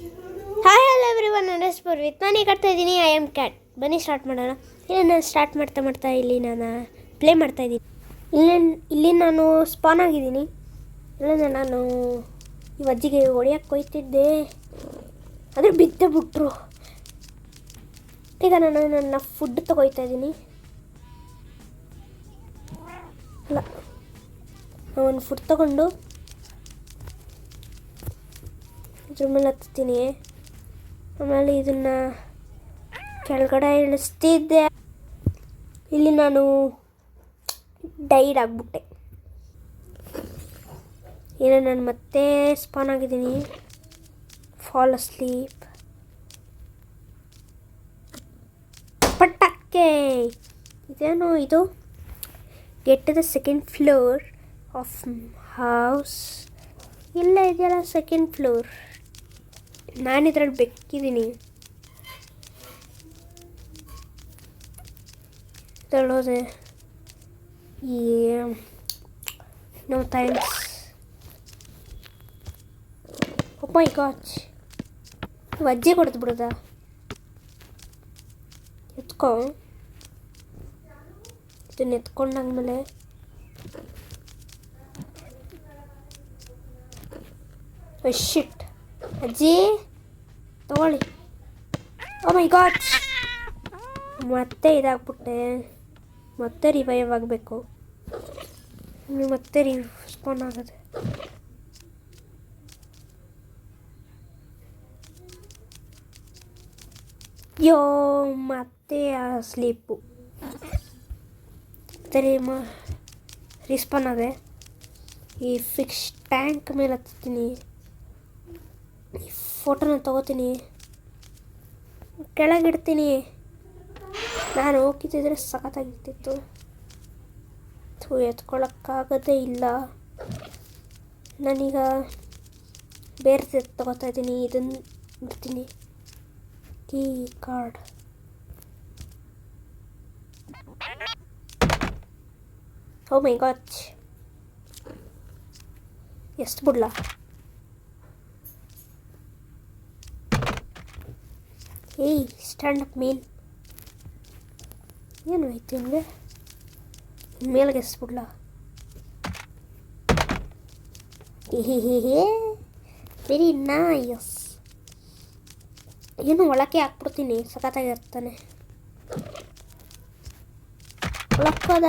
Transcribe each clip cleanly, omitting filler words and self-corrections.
Hi hello everyone, ನನ್ನ ಹೆಸರು ಪೂರ್ವಿತ್. ನಾನು ಈಗ ಆಡ್ತಾ ಇದ್ದೀನಿ ಐ ಆಮ್ ಕ್ಯಾಟ್. ಬನ್ನಿ ಸ್ಟಾರ್ಟ್ ಮಾಡೋಣ. ಇಲ್ಲಿ ನಾನು ಸ್ಟಾರ್ಟ್ ಮಾಡ್ತಾ ಇಲ್ಲಿ ನಾನು ಪ್ಲೇ ಮಾಡ್ತಾಯಿದ್ದೀನಿ. ಇಲ್ಲಿ ನಾನು ಸ್ಪಾನ್ ಆಗಿದ್ದೀನಿ. ಇಲ್ಲ ನಾನು ಈ ಅಜ್ಜಿಗೆ ಹೊಡೆಯೋಕ್ಕೆ ಹೋಯ್ತಿದ್ದೆ, ಆದರೆ ಬಿದ್ದೆ ಬಿಟ್ರು. ಈಗ ನಾನು ನನ್ನ ಫುಡ್ ತೊಗೊಯ್ತಾ ಇದ್ದೀನಿ. ಅಲ್ಲ, ಒಂದು ಫುಡ್ ತೊಗೊಂಡು ಇದ್ರ ಮೇಲೆ ಹತ್ತೀನಿ. ಆಮೇಲೆ ಇದನ್ನು ಕೆಳಗಡೆ ಇಳಿಸ್ತಿದ್ದೆ. ಇಲ್ಲಿ ನಾನು ಡೈಡ್ ಆಗಿಬಿಟ್ಟೆ. ಏನೋ ನಾನು ಮತ್ತೆ ಸ್ಪಾನ್ ಆಗಿದ್ದೀನಿ. Fall asleep. ಪಟಾಕೆ ಇದೇನು ಇದು? Get to the second floor of house. ಇಲ್ಲ ಇದೆಯಲ್ಲ ಸೆಕೆಂಡ್ ಫ್ಲೋರ್. ನಾನು ಇದರಲ್ಲಿ ಬೆಕ್ಕಿದ್ದೀನಿ. ತೊಳೋದೆ no thanks. Oh my God, ಅಜ್ಜಿ ಕೊಡ್ತು ಬಿಡೋದ. ಎತ್ಕೊ, ಇದನ್ನ ಎತ್ಕೊಂಡಾದ್ಮೇಲೆ ಶಿಟ್. ಅಜ್ಜಿ ತಗೊಳ್ಳಿ. ಓ ಮೈ ಗಾಡ್, ಮತ್ತೆ ಇದಾಗ್ಬಿಟ್ಟೆ. ಮತ್ತೆ ರಿವೈವ್ ಆಗಬೇಕು. ಮತ್ತೆ ಸ್ಪಾನ್ ಆಗೋದು. ಯೋ ಮತ್ತೆ ಸ್ಲೀಪು. ಸರಿ ರಿಸ್ಪಾನ್ ಆದೆ. ಈ ಫಿಕ್ಸ್ ಟ್ಯಾಂಕ್ ಮೇಲೆ ಹತ್ತೀನಿ. ಈ ಫೋಟೋನ ತಗೋತೀನಿ, ಕೆಳಗಿಡ್ತೀನಿ. ನಾನು ಹೋಗ್ತಿದ್ದರೆ ಸಖತ್ತಾಗಿರ್ತಿತ್ತು. ಎತ್ಕೊಳ್ಳೋಕ್ಕಾಗೋದೇ ಇಲ್ಲ. ನಾನೀಗ ಬೇರೆ ತಗೋತಾ ಇದ್ದೀನಿ. ಇದನ್ನು ಬಿಡ್ತೀನಿ. Key card. Oh my god, ಎಷ್ಟು ಬಿಡ್ಲಾ? ಏಯ್ ಸ್ಟ್ಯಾಂಡ್ ಅಪ್ ಮೇನ್. ಏನು ಆಯ್ತು ನಿಮಗೆ? ಮೇಲೆಗೆ ಎಸ್ಬಿಡ್ಲಾ? Very nice. ಏನು ಒಳಕ್ಕೆ ಹಾಕ್ಬಿಡ್ತೀನಿ, ಸಖತ್ತಾಗಿರ್ತಾನೆ. ಒಳಕ್ಕೋದ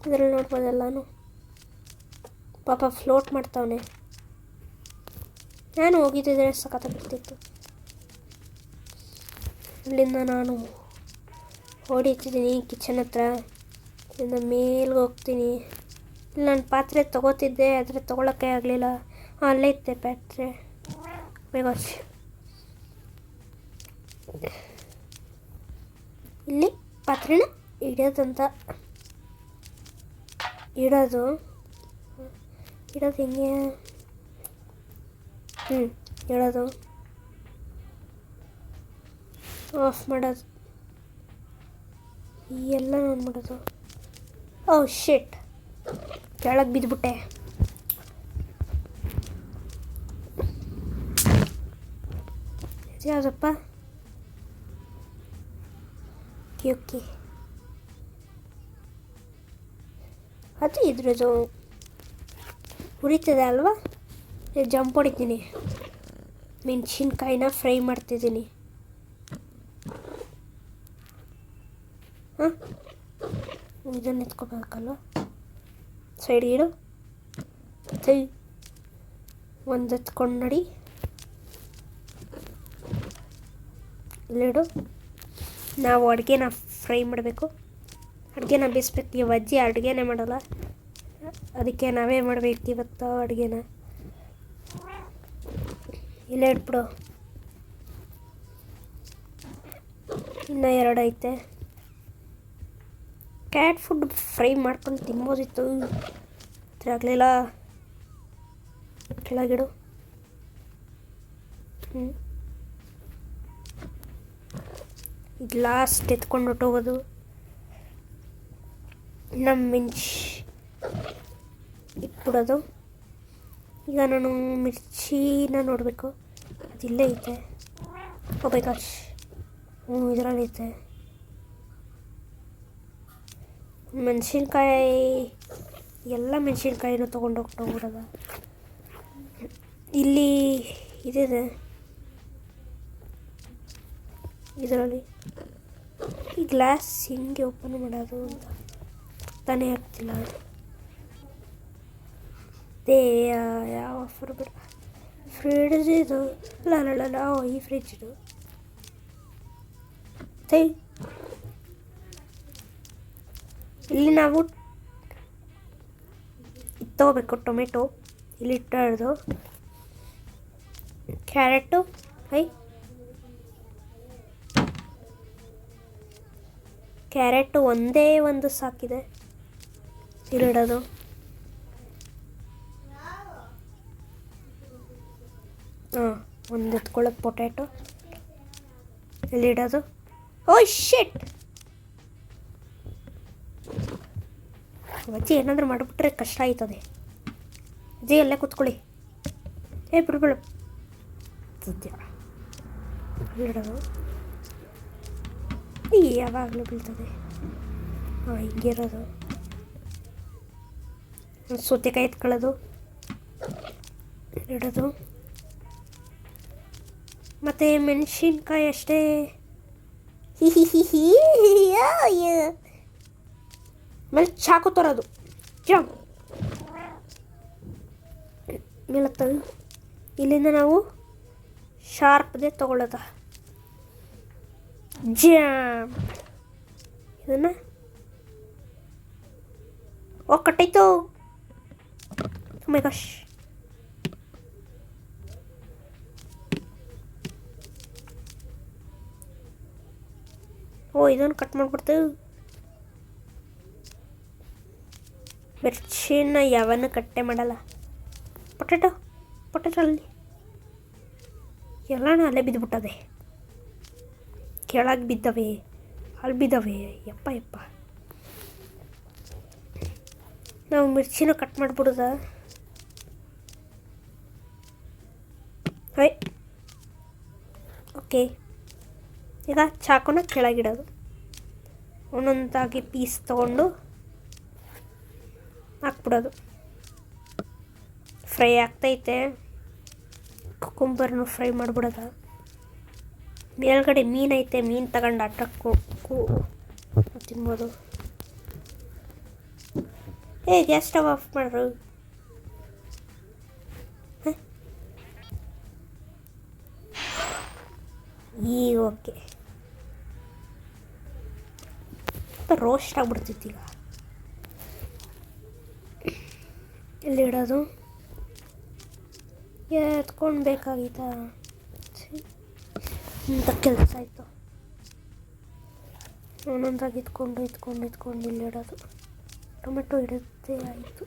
ಇದರಲ್ಲಿ ನೋಡ್ಬೋದೆಲ್ಲಾನು. ಪಾಪ ಫ್ಲೋಟ್ ಮಾಡ್ತಾವನೆ. ನಾನು ಹೋಗಿದ್ದಿದ್ರೆ ಸಖತ್ತಾಗಿರ್ತಿತ್ತು. ಇಲ್ಲಿಂದ ನಾನು ಹೊಡಿತಿದ್ದೀನಿ ಕಿಚನ್ ಹತ್ರ. ಇಲ್ಲಿಂದ ಮೇಲ್ಗೆ ಹೋಗ್ತೀನಿ. ಇಲ್ಲಿ ನಾನು ಪಾತ್ರೆ ತೊಗೋತಿದ್ದೆ, ಆದರೆ ತೊಗೊಳಕ್ಕೆ ಆಗಲಿಲ್ಲ. ಅಲ್ಲೇ ಇತ್ತೆ ಪಾತ್ರೆ. ಬೇಗೋಚ್. ಇಲ್ಲಿ ಪಾತ್ರೆನ ಇಡೋದು ಹೆಂಗೆ? ಇಡೋದು, ಆಫ್ ಮಾಡೋದು, ಎಲ್ಲ ನಾನು ಮಾಡೋದು. ಓ ಶಿಟ್, ಕೆಳಗೆ ಬಿದ್ದುಬಿಟ್ಟೆ. ಯಾವುದಪ್ಪ? ಓಕೆ, ಅದು ಇದ್ರದ್ದು ಉರಿತದೆ ಅಲ್ವಾ? ಜಂಪ್ ಹೊಡಿತೀನಿ. ಮೆಣಸಿನ್ಕಾಯಿನ ಫ್ರೈ ಮಾಡ್ತಿದ್ದೀನಿ. ಹಾಂ, ಇದನ್ನು ಎತ್ಕೋಬೇಕಲ್ವ? ಸೈಡ್ಗೆ ಇಡು. ಒಂದು ಎತ್ಕೊಂಡು ನೋಡಿ, ಇಲ್ಲಿಡು. ನಾವು ಅಡುಗೆನ ಫ್ರೈ ಮಾಡಬೇಕು, ಅಡುಗೆನ ಬೇಯಿಸ್ಬೇಕು. ಈ ಅಜ್ಜಿ ಅಡುಗೆನೇ ಮಾಡಲ್ಲ, ಅದಕ್ಕೆ ನಾವೇ ಮಾಡಬೇಕು ಇವತ್ತು ಅಡುಗೆನ. ಇಲ್ಲೇ ಇಟ್ಬಿಡು. ಇನ್ನೂ 2 ಐತೆ. ಕ್ಯಾಟ್ ಫುಡ್ ಫ್ರೈ ಮಾಡ್ಕೊಂಡು ತಿನ್ಬೋದಿತ್ತು, ಹತ್ರ ಆಗಲಿಲ್ಲ. ಕೆಳಗಿಡು. ಇದು ಲಾಸ್ಟ್ ಎತ್ಕೊಂಡು ಹೊಟ್ಟೋಗೋದು. ನಮ್ಮ ಇಟ್ಬಿಡೋದು. ಈಗ ನಾನು ಮಿರ್ಚಿನ ನೋಡಬೇಕು. ಇಲ್ಲೇ ಐತೆ. ಓ ಮೈ ಗಾಶ್, ಇದರಲ್ಲಿ ಐತೆ ಮೆಣಸಿನ್ಕಾಯಿ. ಎಲ್ಲ ಮೆಣಸಿನ್ಕಾಯಿನೂ ತೊಗೊಂಡೋಗ್ಬಿಡೋದ. ಇಲ್ಲಿ ಇದಿದೆ ಇದರಲ್ಲಿ. ಈ ಗ್ಲಾಸ್ ಹಿಂಗೆ ಓಪನ್ ಮಾಡೋದು ಅಂತ ತಾನೇ ಆಗ್ತಿಲ್ಲ. ಅದೇ ಯಾವ ಆಫರ್ ಬಿಡ. ಫ್ರಿಡ್ಜ್ ಇದು ಇಲ್ಲ ಈ ಫ್ರಿಡ್ಜ್ ಇದು. ಇಲ್ಲಿ ನಾವು ಇದು ತೊಗೋಬೇಕು. ಟೊಮೆಟೊ ಇಲ್ಲಿ ಇಟ್ಟು ಕ್ಯಾರೆಟು ಕ್ಯಾರೆಟು ಒಂದೇ ಒಂದು ಸಾಕಿದೆ ಇಲ್ಲಿಡೋದು. ಒಂದು ಎತ್ಕೊಳ್ಳೋದು ಪೊಟ್ಯಾಟೊ ಇಲ್ಲಿಡೋದು. ಓ ಶಿಟ್, ಅಜ್ಜಿ ಏನಾದರೂ ಮಾಡಿಬಿಟ್ರೆ ಕಷ್ಟ ಆಯ್ತದೆ. ಅಜ್ಜಿ ಅಲ್ಲೇ ಕೂತ್ಕೊಳ್ಳಿ. ಬಿಡು ಸದ್ಯ ಇಡೋದು. ಯಾವಾಗಲೂ ಬೀಳ್ತದೆ. ಹಿಂಗೆ ಇರೋದು. ಸೌತೆಕಾಯಿ ಎತ್ಕೊಳ್ಳೋದು ಇಡೋದು. ಮತ್ತು ಮೆಣಸಿನ್ಕಾಯಿ ಅಷ್ಟೇ. ಆಮೇಲೆ ಚಾಕು ತರೋದು. ಮೇಲೆ ಇಲ್ಲಿಂದ ನಾವು ಶಾರ್ಪ್ದೇ ತಗೊಳ್ಳೋದ. ಇದನ್ನು ಕಟ್ಟಾಯ್ತು. ಮೈ ಗಾಶ್, ಇದನ್ನು ಕಟ್ ಮಾಡಿಬಿಡ್ತೇವೆ. ಮಿರ್ಚಿನ ಯಾವನ್ನ ಕಟ್ಟೆ ಮಾಡಲ್ಲ. ಪೊಟ್ಯಾಟೊ ಅಲ್ಲಿ ಎಲ್ಲನೂ ಅಲ್ಲೇ ಬಿದ್ದುಬಿಟ್ಟದೆ. ಕೆಳಗೆ ಬಿದ್ದವೆ, ಅಲ್ಲಿ ಬಿದ್ದವೆ. ಯಪ್ಪ ನಾವು ಮಿರ್ಚಿನ ಕಟ್ ಮಾಡಿಬಿಡೋದ. ಓಕೆ, ಈಗ ಚಾಕುನ ಕೆಳಗಿಡೋದು. ಒಂದೊಂದಾಗಿ ಪೀಸ್ ತೊಗೊಂಡು ಹಾಕ್ಬಿಡೋದು. ಫ್ರೈ ಆಗ್ತೈತೆ. ಕುಕುಂಬರ್ನು ಫ್ರೈ ಮಾಡಿಬಿಡೋದ. ಮೇಲ್ಗಡೆ ಮೀನೈತೆ, ಮೀನು ತಗೊಂಡು ಆಟಕ್ಕೂ ತಿನ್ಬೋದು. ಗ್ಯಾಸ್ ಸ್ಟವ್ ಆಫ್ ಮಾಡ್ರು. ಈಗ ಓಕೆ, ರೋಸ್ಟ್ ಆಗ್ಬಿಡ್ತೈತಿ. ಈಗ ಎಲ್ಲಿ ಇಡೋದು? ಎತ್ಕೊಂಡು ಬೇಕಾಗಿತ್ತ ಇಂಥ ಕೆಲಸ ಆಯಿತು. ಒಂದೊಂದಾಗಿ ಎತ್ಕೊಂಡು ಇಲ್ಲಿ ಇಡೋದು. ಟೊಮೆಟೊ ಇಡೋದೇ ಆಯಿತು.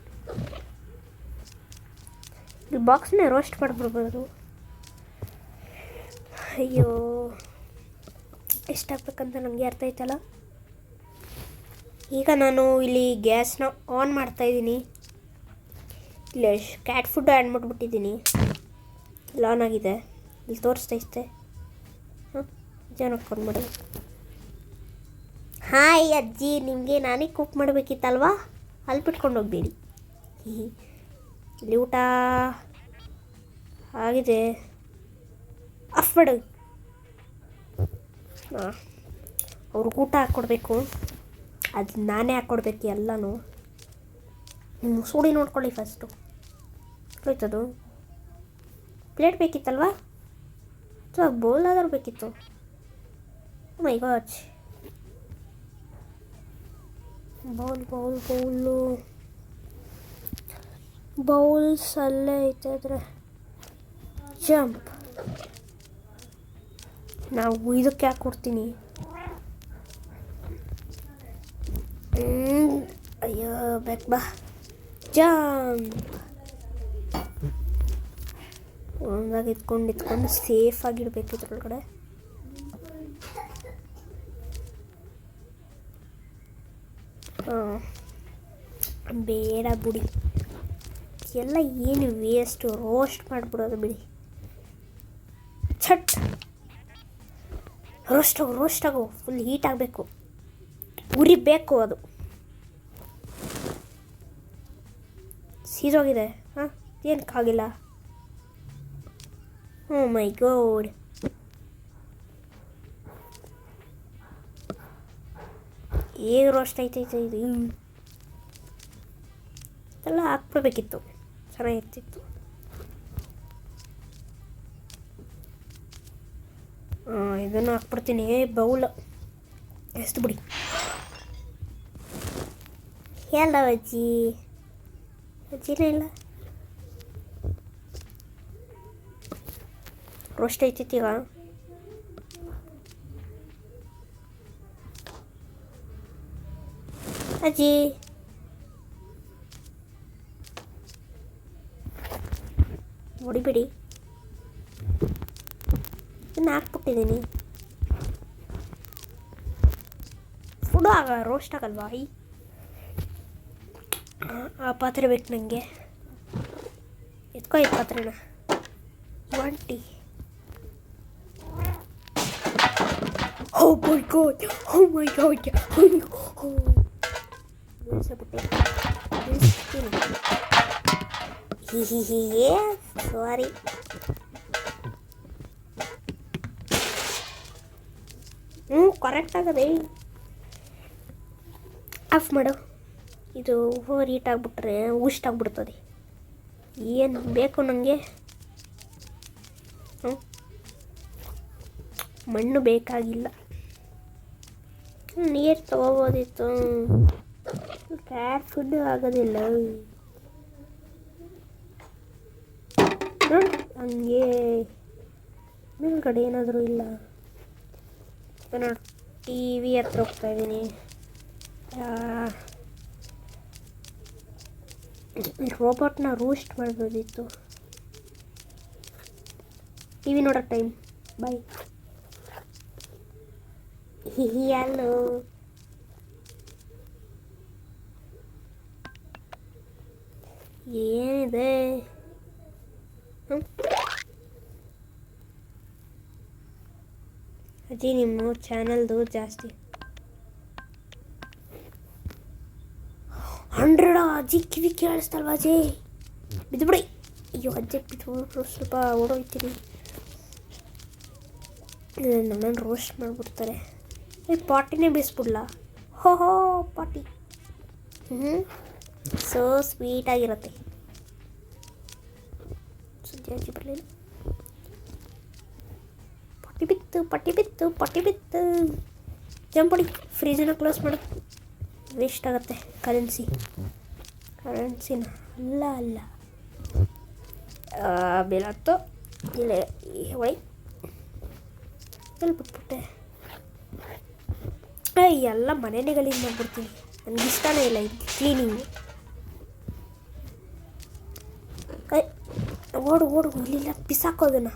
ಇಲ್ಲಿ ಬಾಕ್ಸ್ನೇ ರೋಸ್ಟ್ ಮಾಡಿಬಿಡ್ಬೋದು. ಅಯ್ಯೋ, ಎಷ್ಟಾಗಬೇಕಂತ ನನಗೆ ಅರ್ಥ ಆಯ್ತಲ್ಲ. ಈಗ ನಾನು ಇಲ್ಲಿ ಗ್ಯಾಸ್ನ ಆನ್ ಮಾಡ್ತಾಯಿದ್ದೀನಿ. ಇಲ್ಲಿ ಕ್ಯಾಟ್ ಫುಡ್ ಆ್ಯಡ್ ಮಾಡಿಬಿಟ್ಟಿದ್ದೀನಿ. ಇಲ್ಲಿ ಆನ್ ಆಗಿದೆ. ಇಲ್ಲಿ ತೋರಿಸ್ತೈತೆ. ಜನ ಹಾಕ್ಕೊಂಡ್ಬಿಡಿ. ಹಾಯ್ ಅಜ್ಜಿ, ನಿಮಗೆ ನಾನೇ ಕುಕ್ ಮಾಡಬೇಕಿತ್ತಲ್ವಾ? ಅಲ್ಲಿ ಬಿಟ್ಕೊಂಡು ಹೋಗಬೇಡಿ. ಇಲ್ಲಿ ಊಟ ಆಗಿದೆ. ಆಫ್ ಮಾಡು. ಅವ್ರಿಗೆ ಊಟ ಹಾಕ್ಕೊಡ್ಬೇಕು. ಅದು ನಾನೇ ಹಾಕ್ಕೊಡ್ಬೇಕು ಎಲ್ಲನೂ. ನಿಮ್ಮ ಸೂಡಿ ನೋಡ್ಕೊಳ್ಳಿ ಫಸ್ಟು. ಹೋಯ್ತದು. ಪ್ಲೇಟ್ ಬೇಕಿತ್ತಲ್ವಾ? ಅಥವಾ ಬೌಲ್ ಆದರೂ ಬೇಕಿತ್ತು. ಮೈ ಗಾಡ್, ಬೌಲ್ಸ್ ಅಲ್ಲೇ ಐತೆ. ಆದರೆ ಜಂಪ್ ನಾವು ಇದಕ್ಕೆ ಹಾಕ್ಕೊಡ್ತೀನಿ. ಅಯ್ಯೋ ಬೇಕ್ ಬಾ. ಜಂಪ್ ಒಂದಾಗ ಇಟ್ಕೊಂಡು ಸೇಫಾಗಿಡ್ಬೇಕು ಇದ್ರೊಳಗಡೆ. ಬೇಡ ಬಿಡಿ, ಎಲ್ಲ ಏನು ವೇಸ್ಟು. ರೋಸ್ಟ್ ಮಾಡಿಬಿಡೋದು ಬಿಡಿ. ಛಟ್ ರೋಸ್ಟ್ ಆಗು ಫುಲ್ ಹೀಟ್ ಆಗಬೇಕು, ಉರಿಬೇಕು. ಅದು ಸೀದೋಗಿದೆ. ಹಾಂ, ಏನಕ್ಕಾಗಿಲ್ಲ? ಓ ಮೈ ಗಾಡ್, ಹೇಗೆ ರೋಸ್ಟ್ ಐತೈತೆ ಇದು? ಇದೆಲ್ಲ ಹಾಕ್ಬಿಡ್ಬೇಕಿತ್ತು, ಚೆನ್ನಾಗಿರ್ತಿತ್ತು. ಇದನ್ನು ಹಾಕ್ಬಿಡ್ತೀನಿ. ಬೌಲ್ ಎಷ್ಟು ಬಿಡಿ. ಎಲ್ಲ ಅಜ್ಜಿನೇ ಇಲ್ಲ. ರೋಸ್ಟ್ ಐತೈತಿ ಈಗ. ಅಜ್ಜಿ ಹೊಡಿಬಿಡಿ, ಇದನ್ನು ಹಾಕ್ಬಿಟ್ಟಿದ್ದೀನಿ. ಫುಡ್ ರೋಸ್ಟ್ ಆಗಲ್ವಾ? ಆ ಪಾತ್ರೆ ಬೇಕು ನನಗೆ. ಎತ್ಕೋ ಈ ಪಾತ್ರೆನ. 20. Oh my god, oh my god, sorry. Correct ಆಗದೆ. ಆಫ್ ಮಾಡು. ಇದು ಓವರ್ ಹೀಟ್ ಆಗಿಬಿಟ್ರೆ ಊಸ್ಟ್ ಆಗಿಬಿಡ್ತದೆ. ಏನು ಬೇಕು ನನಗೆ? ಮಣ್ಣು ಬೇಕಾಗಿಲ್ಲ, ನೀರು ತಗೋಬೋದಿತ್ತು. ಕ್ಯಾಟ್ ಫುಡ್ ಆಗೋದಿಲ್ಲ ಹಂಗೆ. ಮೇಲ್ಗಡೆ ಏನಾದರೂ ಇಲ್ಲ. ನಾನು ಟಿ ವಿ ಹತ್ರ ಹೋಗ್ತಾಯಿದ್ದೀನಿ. ರೋಬೋಟ್ನ ರೋಸ್ಟ್ ಮಾಡ್ಬೋದಿತ್ತು. ಟಿ ವಿ ನೋಡೋ ಟೈಮ್. ಬಾಯ್. ಹಲೋ, ಏನಿದೆ? ಅಜ್ಜಿ ನಿಮ್ಮ ಚಾನಲ್ದು ಜಾಸ್ತಿ 100. ಅಜ್ಜಿ ಕಿವಿ ಕೇಳಿಸ್ತಲ್ವ ಅಜ್ಜಿ? ಬಿದ್ದು ಬಿಡಿ. ಅಯ್ಯೋ ಅಜ್ಜಿ ಬಿದ್ದು ಸ್ವಲ್ಪ ಓಡೋಯ್ತೀನಿ. ನನ್ನನ್ನು ರೋಸ್ಟ್ ಮಾಡಿಬಿಡ್ತಾರೆ. ಪಾಟಿನೇ ಬೀಸ್ಬಿಡ್ಲಾ? ಹೋ ಪಾಟಿ. ಸೊ ಸ್ವೀಟಾಗಿರುತ್ತೆ. ಸುದ್ದಿ ಅಜ್ಜಿ ಬರಲಿಲ್ಲ. ಪಟ್ಟಿ ಬಿತ್ತು. ಜಂಪಡಿ. ಫ್ರಿಜ್ನ ಕ್ಲೋಸ್ ಮಾಡು. ವೇಸ್ಟ್ ಆಗುತ್ತೆ ಕರೆನ್ಸಿನ. ಅಲ್ಲ ಬೇಲತ್ತು ಇಲ್ಲ. ಹೊಳಿ ಎಲ್ಲಿ ಬಿಟ್ಬಿಟ್ಟೆ? ಎಲ್ಲ ಮನೆಯೇ ಗಲೀಜು ಮಾಡಿಬಿಡ್ತೀನಿ. ನನಗೆ ಇಷ್ಟನೇ ಇಲ್ಲ ಇದು ಕ್ಲೀನಿಂಗು. ಓಡು ಇಲ್ಲಿಲ್ಲ, ಬಿಸಾಕೋದನ್ನ.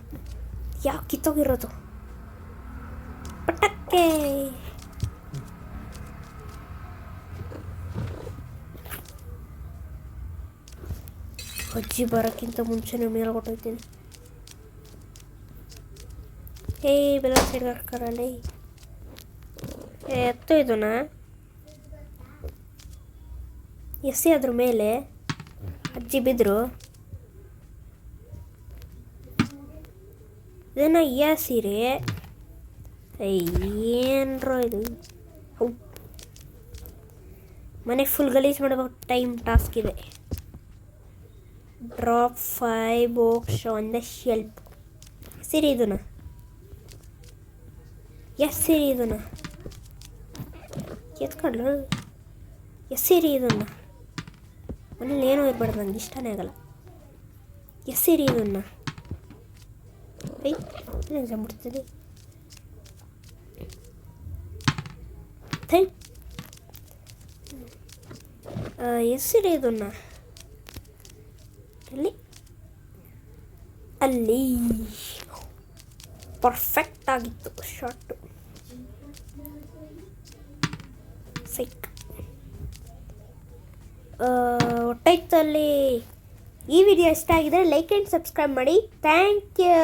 ಯಾವ ಕಿತ್ತೋಗಿರೋದು? ಪಟಕ್ಕೆ. ಅಜ್ಜಿ ಬರೋಕ್ಕಿಂತ ಮುಂಚೆನೇ ಮೇಲೆ ಕೊಟ್ಟೋಗ್ತೀನಿ. ಬೆಲ್ಲ ಸೈಡ್ಗೆ ಹಾಕ್ಕಾರಲ್ಲಿ. ಎತ್ತು ಇದನ್ನ ಎಸಿ ಅದ್ರ ಮೇಲೆ. ಅಜ್ಜಿ ಬಿದ್ರು. ಇದನ್ನ ಸೀರೆ ಏನ್ರೋ ಇದು. ಮನೆ ಫುಲ್ ಗಲೀಜು ಮಾಡಬೇಕು. ಟೈಮ್ ಟಾಸ್ಕ್ ಇದೆ. Drop 5 books on the shelf. Siri ಇದನ್ನ ಎತ್ಕೊಂಡ್ಲು. ಎಸ್ಸಿರಿ ಇದನ್ನ. ಮನೇಲಿ ಏನೂ ಇರಬಾರ್ದು, ನನಗೆ ಇಷ್ಟನೇ ಆಗಲ್ಲ. ಎಸ್ಸಿರಿ ಇದನ್ನ. ಎಕ್ಸಾಮ್ ಬಿಡ್ತದೆ. ಎಸ್ಸಿರಿ ಇದನ್ನ. ಅಲ್ಲಿ ಪರ್ಫೆಕ್ಟ್ ಆಗಿತ್ತು ಶಾರ್ಟು. ಸೈಕ್ ಒಟ್ಟಾಯ್ತು. ಅಲ್ಲಿ ಈ ವಿಡಿಯೋ ಇಷ್ಟ ಆಗಿದ್ರೆ ಲೈಕ್ ಆ್ಯಂಡ್ ಸಬ್ಸ್ಕ್ರೈಬ್ ಮಾಡಿ. Thank you.